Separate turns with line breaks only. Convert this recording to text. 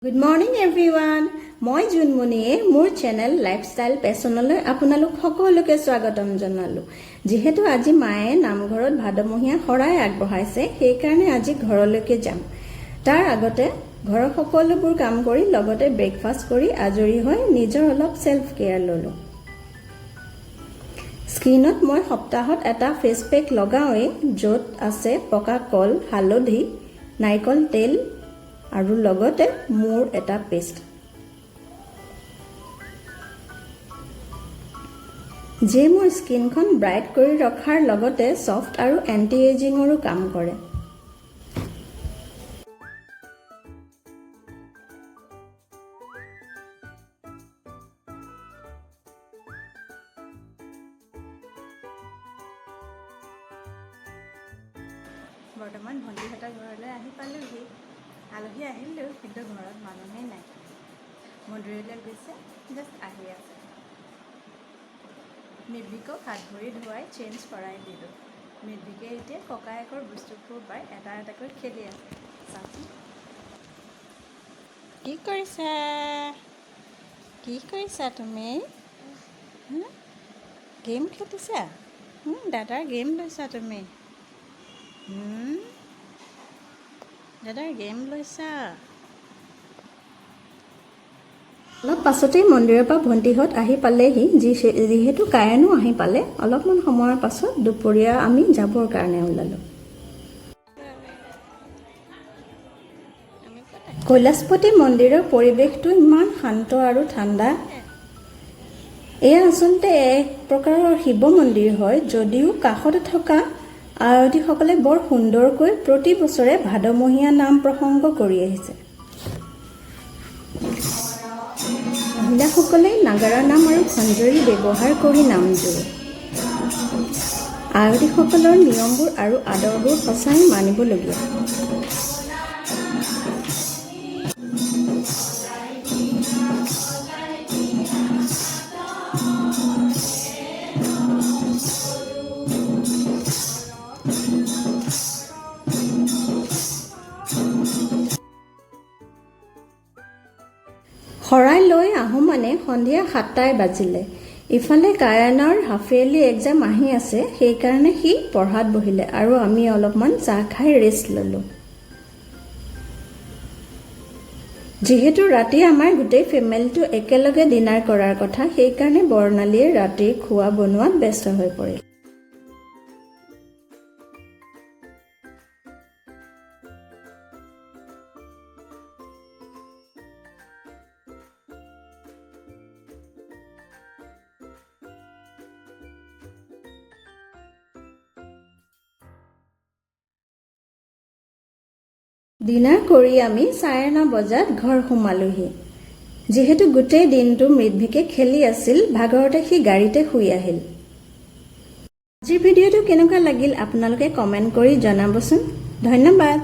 Good morning everyone. মই জুনমণিয়ে মোৰ channel lifestyle পেশনলৈ আপোনালোক সকলোকে স্বাগতম জনালো। যেহেতু আজি মায়ে নামঘৰত ভাদমহীয়া শৰাই আগবঢ়াইছে সেই কাৰণে আজি ঘৰলৈকে যাম। তাৰ আগতে ঘৰৰ সকলোবোৰ কাম কৰি লগতে ব্ৰেকফাষ্ট কৰি আজৰি হৈ নিজৰ অলপ সেলফ কেয়াৰ ললো। স্কিনত মই সপ্তাহত এটা ফেস পেক লগাওয়ে য'ত আছে পকা কল, হালধি, নাৰিকল তেল আৰু লগতে মোৰ এটা পেষ্ট যে মোৰ স্কিনখন ব্ৰাইট কৰি ৰখাৰ লগতে সফট আৰু এন্টি এজিংৰো কাম কৰে। বৰ্তমান ভণ্টিহঁতৰ ঘৰলৈ আহি পালোহি। আলহী আহিলেও কিন্তু ঘৰত মানুহেই নাই। মন্দিৰলৈ গৈছে, জাষ্ট আহি আছে। মিবিকক হাত ভৰি ধুৱাই চেঞ্জ কৰাই দিলোঁ। মিবিকে এতিয়া ককায়েকৰ বস্তুবোৰ পাই এটা এটাকৈ খেলি আছে। চাওকচোন কি কৰিছা তুমি? গেম খেলিছা? দাদাৰ গেম লৈছা তুমি? দাদাৰ গেম লৈছা? অলপ পাছতেই মন্দিৰৰ পৰা ভণ্টিহঁত আহি পালেহি। যিহেতু কাৰেনো আহি পালে, অলপমান সময়ৰ পাছত দুপৰীয়া আমি যাবৰ কাৰণে ওলালো। কৈলাশপতি মন্দিৰৰ পৰিৱেশটো ইমান শান্ত আৰু ঠাণ্ডা। এয়া আচলতে এক প্ৰকাৰৰ শিৱ মন্দিৰ হয়, যদিও কাষতে থকা আয়তীসকলে বৰ সুন্দৰকৈ প্ৰতি বছৰে ভাদমহীয়া নাম প্ৰসংগ কৰি আহিছে। মহিলাসকলে নাগাৰা নাম আৰু খঞ্জৰি ব্যৱহাৰ কৰি নাম জোৰে। আয়তীসকলৰ নিয়মবোৰ আৰু আদৰবোৰ সঁচাই মানিবলগীয়া। শৰাই লৈ আহোঁ মানে সন্ধিয়া 7টাই বাজিলে। ইফালে কায়ানৰ হাফ ইয়াৰলি এক্সাম আহি আছে, সেইকাৰণে সি পঢ়াত বহিলে আৰু আমি অলপমান চাহ খাই ৰেষ্ট ল'লোঁ। যিহেতু ৰাতি আমাৰ গোটেই ফেমিলিটো একেলগে ডিনাৰ কৰাৰ কথা, সেইকাৰণে বৰ্ণালীয়ে ৰাতিৰ খোৱা বনোৱাত ব্যস্ত হৈ পৰিল। ডিনাৰ কৰি আমি 9:30 বজাত ঘৰ সোমালোহি। যিহেতু গোটেই দিনটো মৃদভিকে খেলি আছিল, ভাগৰতে সি গাড়ীতে শুই আহিল। আজিৰ ভিডিঅ'টো কেনেকুৱা লাগিল আপোনালোকে কমেণ্ট কৰি জনাবচোন। ধন্যবাদ।